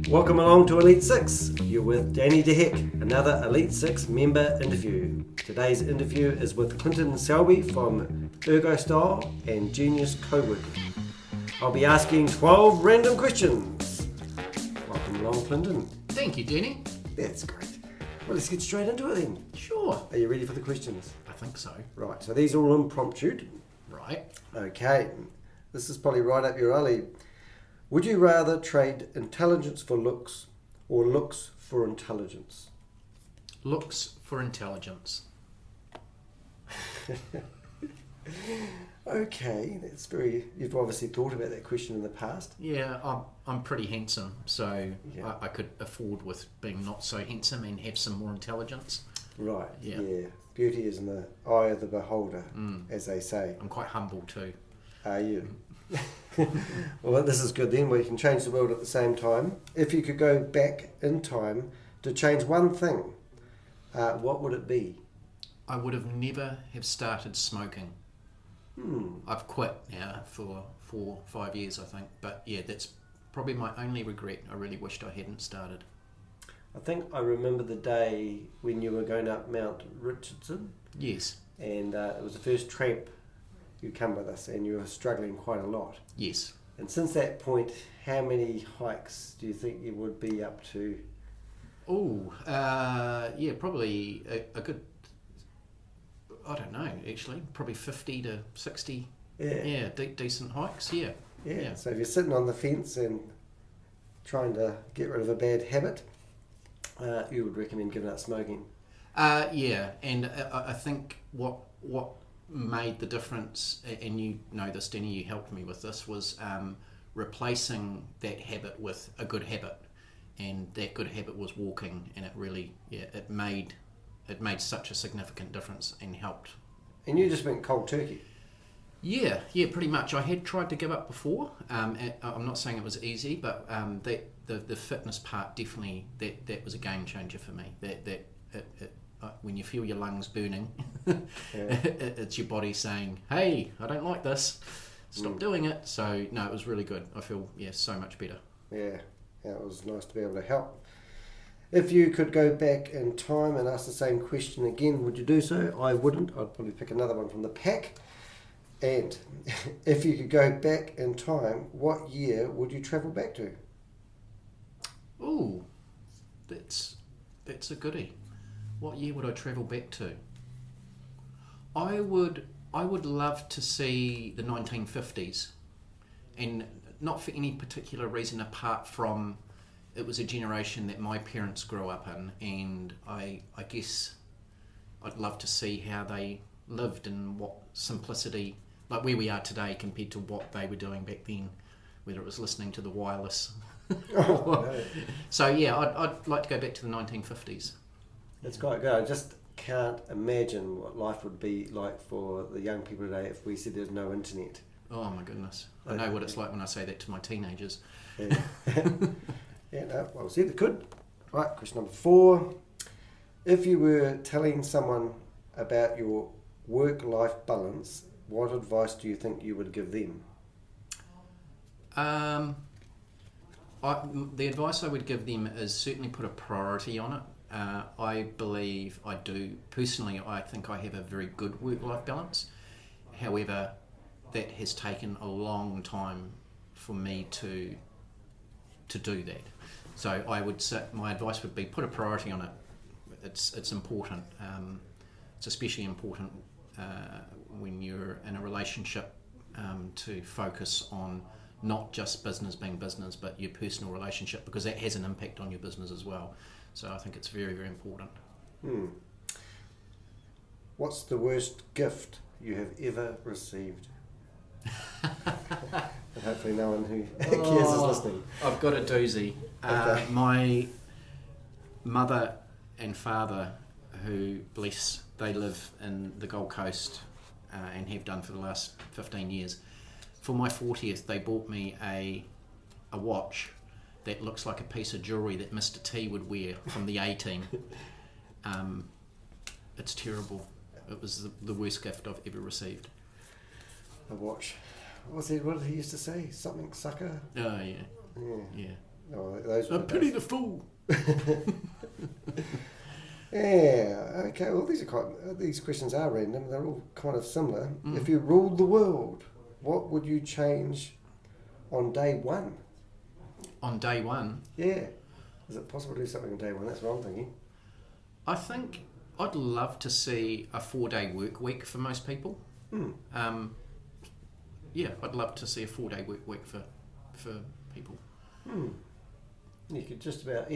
Welcome along to Elite 6. You're with Danny DeHeck, another Elite 6 member interview. Today's interview is with Clinton Selby from Ergostyle and Genius Coworking. I'll be asking 12 random questions. Welcome along, Clinton. Thank you, Danny. That's great. Well, let's get straight into it then. Sure. Are you ready for the questions? I think so. Right, so these are all impromptu. Right. Okay, this is probably right up your alley. Would you rather trade intelligence for looks or looks for intelligence? Looks for intelligence. Okay, that's very. You've obviously thought about that question in the past. Yeah, I'm pretty handsome, so Yeah. I could afford with being not so handsome and have some more intelligence. Right. Yeah. Beauty is in the eye of the beholder, as they say. I'm quite humble too. Are you? Well, this is good then. We can change the world at the same time. If you could go back in time to change one thing, what would it be? I would have never have started smoking. I've quit now for 4 or 5 years, I think. But yeah, that's probably my only regret. I really wished I hadn't started. I think I remember the day when you were going up Mount Richardson. Yes. And it was the first tramp you come with us, and you were struggling quite a lot. Yes. And since that point, how many hikes do you think you would be up to? Yeah, probably a good, I don't know, actually, probably 50 to 60, decent hikes, yeah. So if you're sitting on the fence and trying to get rid of a bad habit, you would recommend giving up smoking. Yeah, and I think what made the difference, and you know this, Danny, you helped me with this, was replacing that habit with a good habit. And that good habit was walking, and it really, it made such a significant difference and helped. And you just went cold turkey. Yeah, pretty much. I had tried to give up before. I'm not saying it was easy, but the fitness part definitely that was a game changer for me. When you feel your lungs burning, it's your body saying, "Hey, I don't like this. Stop doing it." So no, it was really good. I feel so much better. Yeah, it was nice to be able to help. If you could go back in time and ask the same question again, would you do so? I wouldn't. I'd probably pick another one from the pack. And if you could go back in time, what year would you travel back to? Ooh, that's a goodie. What year would I travel back to? I would love to see the 1950s, and not for any particular reason apart from it was a generation that my parents grew up in, and I guess I'd love to see how they lived and what simplicity, like where we are today compared to what they were doing back then, whether it was listening to the wireless. So yeah, I'd like to go back to the 1950s. That's quite good. I just can't imagine what life would be like for the young people today if we said there's no internet. Oh my goodness. I know what it's like when I say that to my teenagers. Yeah, well said, it could. Right, question number 4. If you were telling someone about your work-life balance, what advice do you think you would give them? The advice I would give them is certainly put a priority on it. I believe I do. Personally, I think I have a very good work-life balance. However, that has taken a long time for me to do that. So I would say my advice would be put a priority on it. It's important. It's especially important when you're in a relationship to focus on not just business being business, but your personal relationship, because that has an impact on your business as well. So I think it's very, very important. What's the worst gift you have ever received? And hopefully no one who cares is listening. I've got a doozy. Okay. My mother and father, who, bless, they live in the Gold Coast and have done for the last 15 years. For my 40th, they bought me a watch that looks like a piece of jewellery that Mr. T would wear from the A-Team. It's terrible. It was the worst gift I've ever received. A watch. What did he used to say? Something sucker? Oh, yeah. Yeah. Oh, those I pity the fool. Yeah. Okay. Well, these questions are random. They're all kind of similar. If you ruled the world, what would you change on day one? On day one? Yeah. Is it possible to do something on day one? That's what I'm thinking. I think I'd love to see a 4-day work week for most people. Yeah, I'd love to see a 4-day work week for people. You could just about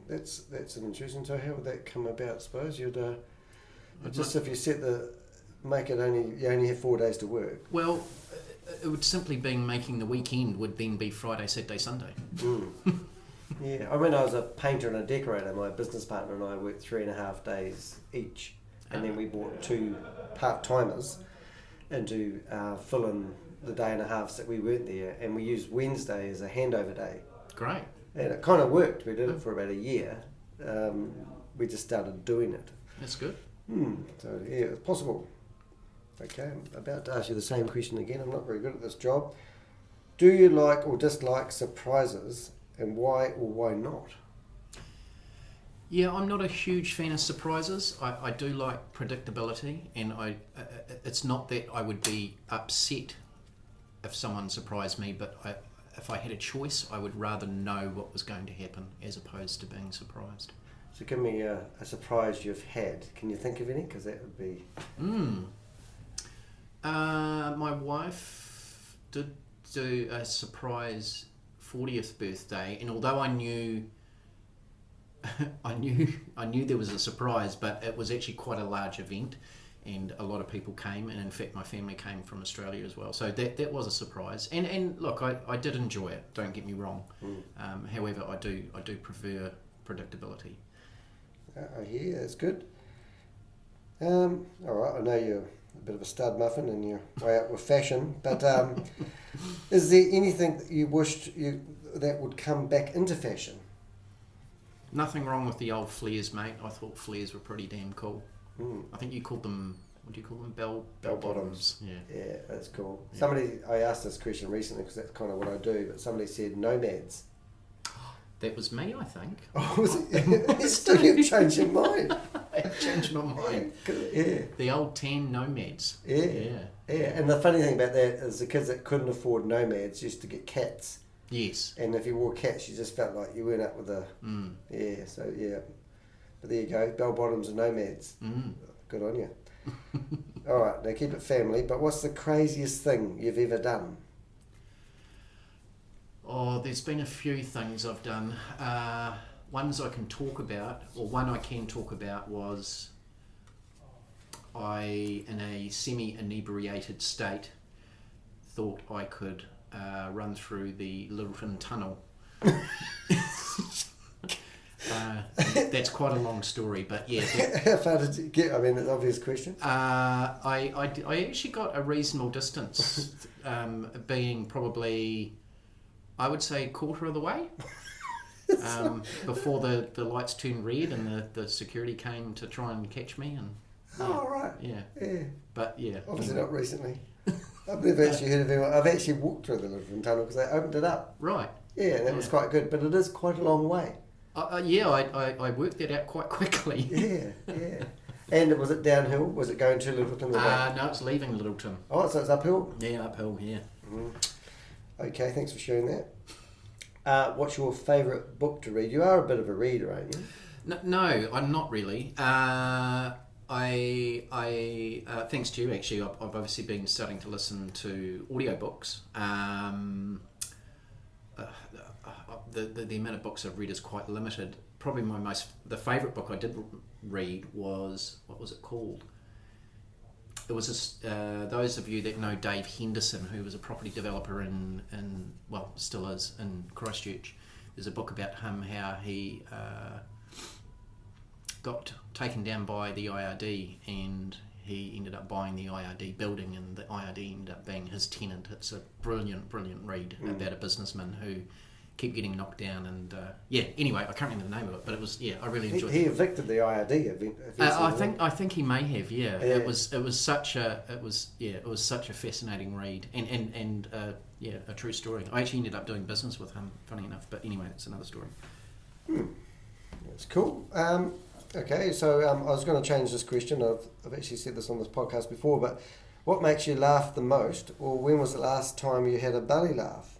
that's an interesting. So how would that come about? I suppose you'd if you you only have 4 days to work. Well, it would simply be making the weekend would then be Friday, Saturday, Sunday. Yeah, I mean, I was a painter and a decorator. My business partner and I worked 3.5 days each, and then we bought 2 part-timers and to fill in the day and a halves that we weren't there, and we used Wednesday as a handover day. Great. And it kind of worked. We did it for about a year. We just started doing it. That's good. So yeah, it's possible. Okay, I'm about to ask you the same question again. I'm not very good at this job. Do you like or dislike surprises, and why or why not? Yeah, I'm not a huge fan of surprises. I do like predictability, and it's not that I would be upset if someone surprised me, but if I had a choice, I would rather know what was going to happen as opposed to being surprised. So give me a surprise you've had. Can you think of any? Because that would be... My wife did do a surprise 40th birthday, and although I knew there was a surprise, but it was actually quite a large event, and a lot of people came, and in fact my family came from Australia as well. So that was a surprise, and look, I did enjoy it. Don't get me wrong. However, I do prefer predictability. I hear that's good. All right, I know you're a bit of a stud muffin and you're way out with fashion, but is there anything that you wished that would come back into fashion? Nothing wrong with the old flares, mate. I thought flares were pretty damn cool. I think you called them, what do you call them? Bell bottoms. Yeah, that's cool. Yeah. I asked this question recently because that's kind of what I do, but somebody said nomads. That was me, I think. Oh, was it? Still, you've changed your mind. I changed my mind. Yeah. The old tan nomads. Yeah. And the funny thing about that is the kids that couldn't afford nomads used to get cats. Yes. And if you wore cats, you just felt like you weren't up with the... Yeah, so yeah. But there you go, bell bottoms and nomads. Good on you. All right, now keep it family, but what's the craziest thing you've ever done? Oh, there's been a few things I've done. One I can talk about was I, in a semi-inebriated state, thought I could run through the Littleton Tunnel. That's quite a long story, but yeah. How far did you get? I mean, an obvious question. I actually got a reasonable distance, being probably, I would say, a quarter of the way. Before the lights turned red and the security came to try and catch me. And right. Yeah. But yeah. Obviously not recently. I've never actually heard of anyone. I've actually walked through the Littleton Tunnel because they opened it up. Right. Yeah, that was quite good, but it is quite a long way. I worked that out quite quickly. Yeah. And was it downhill? Was it going to Littleton? No, it's leaving Littleton. Oh, so it's uphill? Yeah, uphill, yeah. Okay, thanks for sharing that. What's your favourite book to read? You are a bit of a reader, aren't you? No, I'm not really. I thanks to you, actually, I've obviously been starting to listen to audiobooks. The amount of books I've read is quite limited. Probably the favourite book I did read was, what was it called? It was those of you that know Dave Henderson, who was a property developer in still is, in Christchurch. There's a book about him, how he got taken down by the IRD and he ended up buying the IRD building and the IRD ended up being his tenant. It's a brilliant read about a businessman who keep getting knocked down and anyway, I can't remember the name of it, but it was I really enjoyed it. He evicted the IRD I think he may have. It was such a fascinating read and yeah, a true story. I actually ended up doing business with him, funny enough, but anyway, that's another story. That's cool. Okay, so I was going to change this question. I've actually said this on this podcast before, but what makes you laugh the most, or when was the last time you had a belly laugh?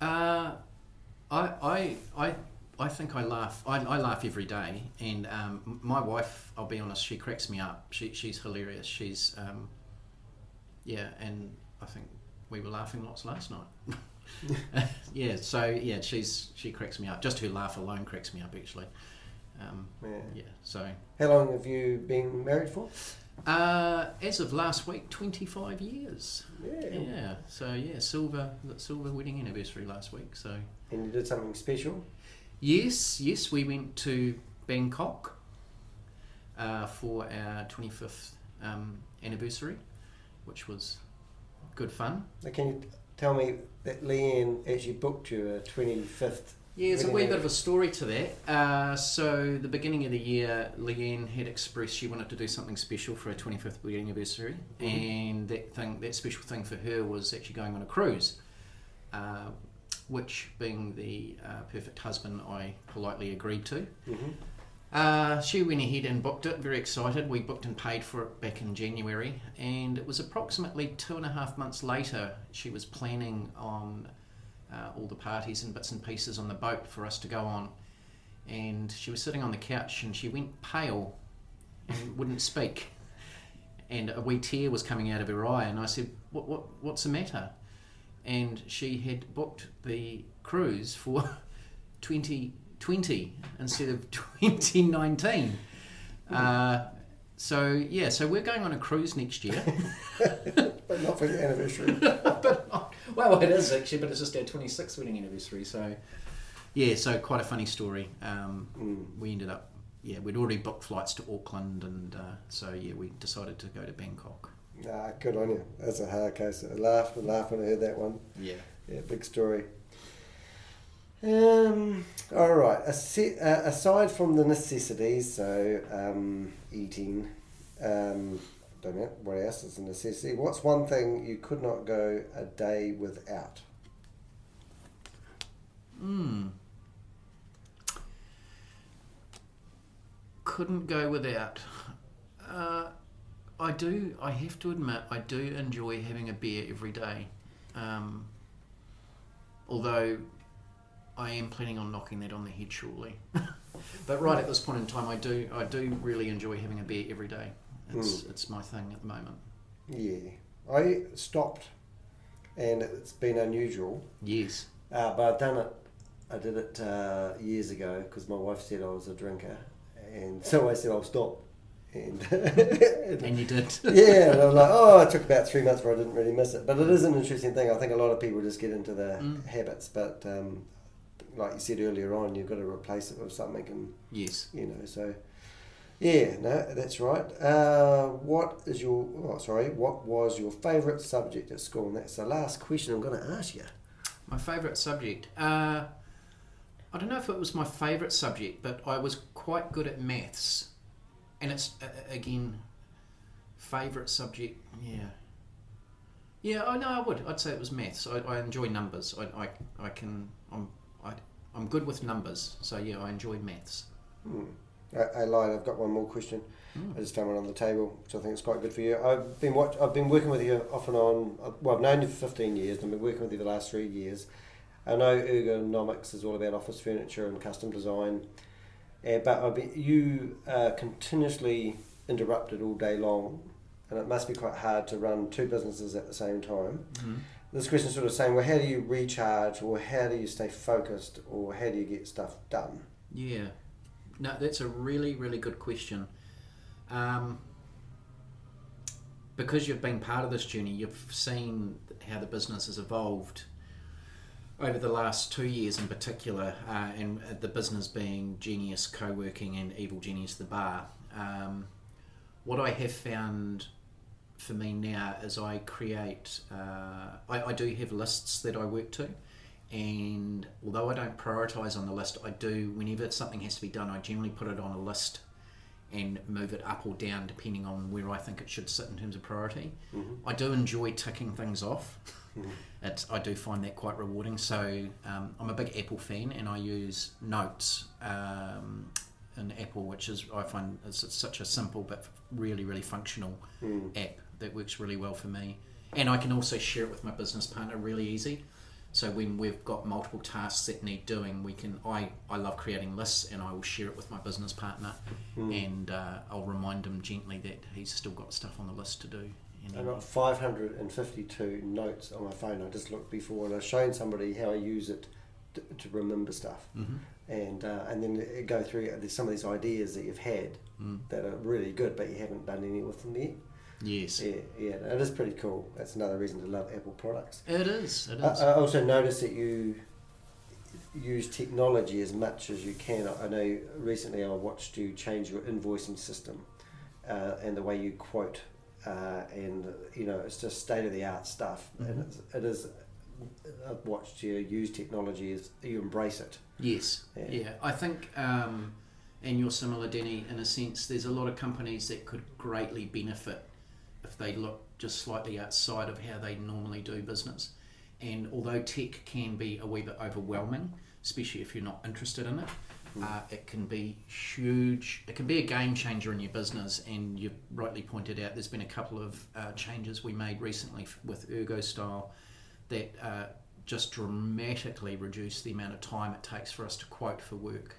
I think I laugh. I laugh every day, and my wife, I'll be honest, she cracks me up. She's hilarious. She's and I think we were laughing lots last night. She cracks me up. Just her laugh alone cracks me up, actually. So how long have you been married for? As of last week, 25 years. Yeah. So silver wedding anniversary last week. So. And you did something special? Yes, we went to Bangkok for our 25th anniversary, which was good fun. Can you tell me that Leanne actually booked you a 25th? Yeah, there's a wee bit of a story to that. So the beginning of the year, Leanne had expressed she wanted to do something special for her 25th wedding anniversary, and that special thing for her was actually going on a cruise. Which, being the perfect husband, I politely agreed to. She went ahead and booked it, very excited. We booked and paid for it back in January, and it was approximately 2.5 months later she was planning on all the parties and bits and pieces on the boat for us to go on. And she was sitting on the couch and she went pale and wouldn't speak. And a wee tear was coming out of her eye, and I said, what's the matter? And she had booked the cruise for 2020 instead of 2019. So we're going on a cruise next year. But not for the anniversary. Well, it is actually, but it's just our 26th wedding anniversary. So, so quite a funny story. We ended up, we'd already booked flights to Auckland, and we decided to go to Bangkok. Good on you. That's a hard case. I laughed when I heard that one. Yeah, big story. All right. Aside from the necessities, so eating, don't know what else is a necessity. What's one thing you could not go a day without? Couldn't go without. I have to admit, I do enjoy having a beer every day. Although I am planning on knocking that on the head shortly. But right at this point in time, I do really enjoy having a beer every day. It's my thing at the moment. Yeah. I stopped, and it's been unusual. Yes. But I've done it. I did it years ago because my wife said I was a drinker, and so I said I'll stop. And you did. Yeah, and I'm like, it took about 3 months where I didn't really miss it. But it is an interesting thing. I think a lot of people just get into the habits, but like you said earlier on, you've got to replace it with something. And yes, so that's right. What was your favourite subject at school? And that's the last question I'm going to ask you. My favourite subject. I don't know if it was my favourite subject, but I was quite good at maths. And it's, again, favourite subject, I'd say it was maths. I enjoy numbers. I'm good with numbers, so I enjoy maths. I lied, I've got one more question. I just found one on the table, which I think is quite good for you. I've been working with you off and on. Well, I've known you for 15 years, and I've been working with you the last 3 years. I know Ergonomics is all about office furniture and custom design. But you continuously interrupted all day long, and it must be quite hard to run two businesses at the same time. This question is sort of saying, well, how do you recharge, or how do you stay focused, or how do you get stuff done? Yeah, no, that's a really, really good question. Because you've been part of this journey, you've seen how the business has evolved over the last 2 years in particular, and the business being Genius Co-working and Evil Genius the Bar. What I have found for me now is I create, I do have lists that I work to, and although I don't prioritise on the list, I do, whenever something has to be done, I generally put it on a list, and move it up or down depending on where I think it should sit in terms of priority. Mm-hmm. I do enjoy ticking things off. Mm-hmm. I do find that quite rewarding. So I'm a big Apple fan, and I use Notes in Apple, which is, I find it's such a simple but really, really functional app that works really well for me. And I can also share it with my business partner really easy. So when we've got multiple tasks that need doing, I love creating lists, and I will share it with my business partner, and I'll remind him gently that he's still got stuff on the list to do. I've got 552 notes on my phone. I just looked before, and I've shown somebody how I use it to remember stuff, and then go through some of these ideas that you've had that are really good, but you haven't done any with them yet. Yes. Yeah, it is pretty cool. That's another reason to love Apple products. It is. I also noticed that you use technology as much as you can. I know recently I watched you change your invoicing system and the way you quote, and it's just state of the art stuff. And it is. I've watched you use technology as you embrace it. Yes. Yeah. I think. And you're similar, Denny, in a sense. There's a lot of companies that could greatly benefit if they look just slightly outside of how they normally do business. And although tech can be a wee bit overwhelming, especially if you're not interested in it, it can be huge. It can be a game changer in your business. And you've rightly pointed out there's been a couple of changes we made recently with Ergostyle that just dramatically reduce the amount of time it takes for us to quote for work.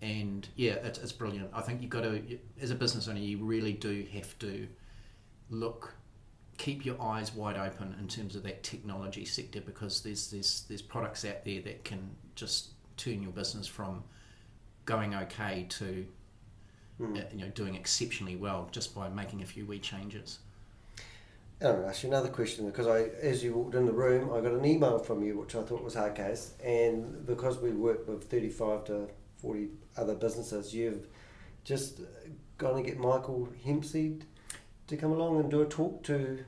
And yeah, it's brilliant. I think you've got to, as a business owner, you really do have to keep your eyes wide open in terms of that technology sector, because there's products out there that can just turn your business from going okay to doing exceptionally well just by making a few wee changes. I'll ask you another question, because as you walked in the room, I got an email from you which I thought was hard case, and because we work with 35 to 40 other businesses, you've just gone to get Michael Hempseed to come along and do a talk to.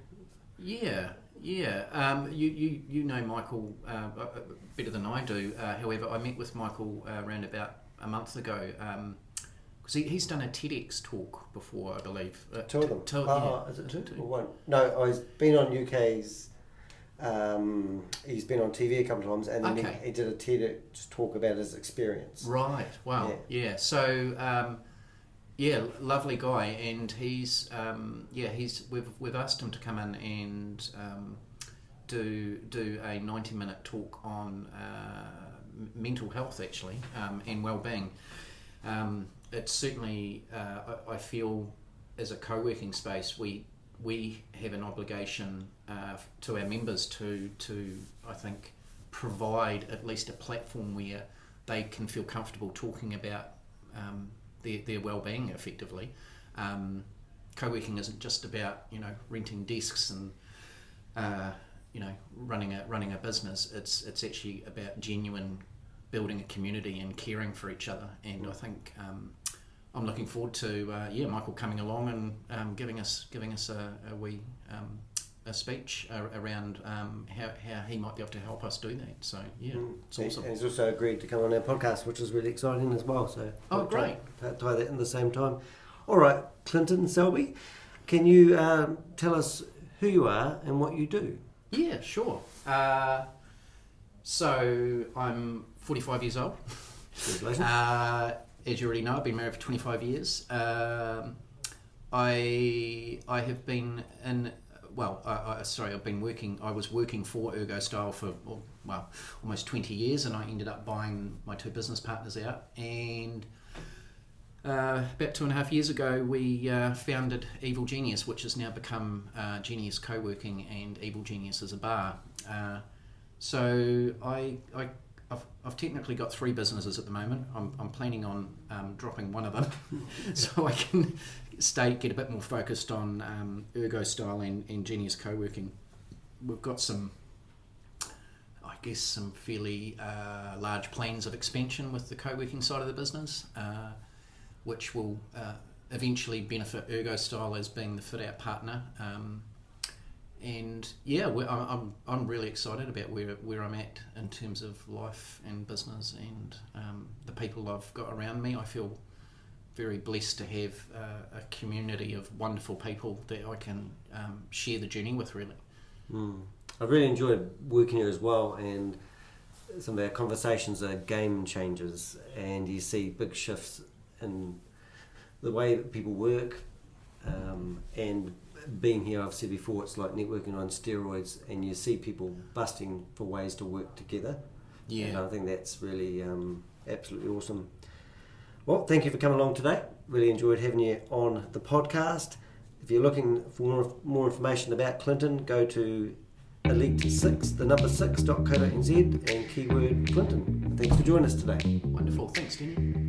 You know Michael better than I do. However, I met with Michael around about a month ago, because he's done a TEDx talk before, I believe. Two of them. Is it two or one? No, he's been on UK's. He's been on TV a couple of times, and then he did a TEDx talk about his experience. Right. Wow. Yeah. So, lovely guy, and he's we've asked him to come in and do a 90-minute talk on mental health, actually, and well-being. It's certainly I feel as a co-working space we have an obligation to our members to I think provide at least a platform where they can feel comfortable talking about their well-being effectively. Co-working isn't just about renting desks and running a business. It's actually about genuine building a community and caring for each other. And I think I'm looking forward to Michael coming along and giving us a wee a speech around how he might be able to help us do that. So it's awesome. And he's also agreed to come on our podcast, which is really exciting as well. So great. Tie that in the same time. All right, Clinton Selby, can you tell us who you are and what you do? Yeah, sure. So I'm 45 years old. Congratulations. As you already know, I've been married for 25 years. I have been in. I was working for Ergostyle for almost 20 years, and I ended up buying my two business partners out. And about 2.5 years ago, we founded Evil Genius, which has now become Genius Co-working, and Evil Genius is a bar. So I've technically got 3 businesses at the moment. I'm planning on dropping one of them so I can get a bit more focused on Ergostyle and Genius Co-working. We've got some fairly large plans of expansion with the co-working side of the business, which will eventually benefit Ergostyle as being the fit-out partner. I'm really excited about where I'm at in terms of life and business, and the people I've got around me. I feel very blessed to have a community of wonderful people that I can share the journey with, really. I really enjoyed working here as well, and some of our conversations are game changers, and you see big shifts in the way that people work, and being here, I've said before, it's like networking on steroids, and you see people busting for ways to work together. Yeah. And I think that's really absolutely awesome. Well, thank you for coming along today. Really enjoyed having you on the podcast. If you're looking for more information about Clinton, go to elite6, the number 6.co.nz, and keyword Clinton. Thanks for joining us today. Wonderful. Thanks, Denny.